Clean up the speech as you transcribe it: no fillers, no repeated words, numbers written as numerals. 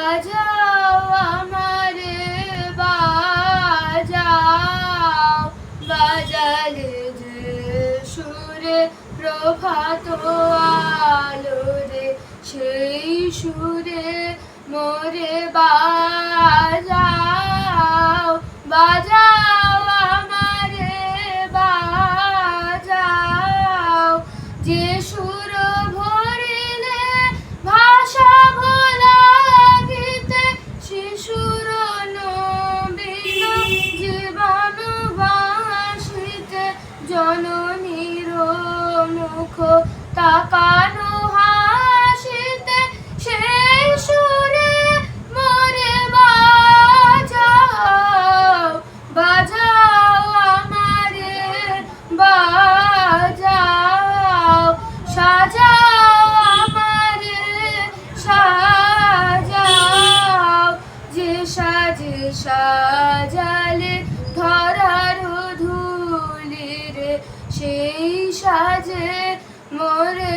বাজাও আমারে বাজাও, বাজালে যে সুরে প্রভাত আলো রে, সেই সুরে মোরে বাজাও, বাজাও আমারে বাজাও। যে সুর ভরিলে ভাষা ভোলা গীতে, শিশুর নবীন জীবন বাসিতে, জননীর মুখ তাকানো হাসিতে, সেই সুরে মোরে বাজাও, বাজাও আমারে বাজাও, সাজাও আমারে সাজাও। যে সাজে সাজালে ধরার ধুলি রে, সেই সাজে মোরে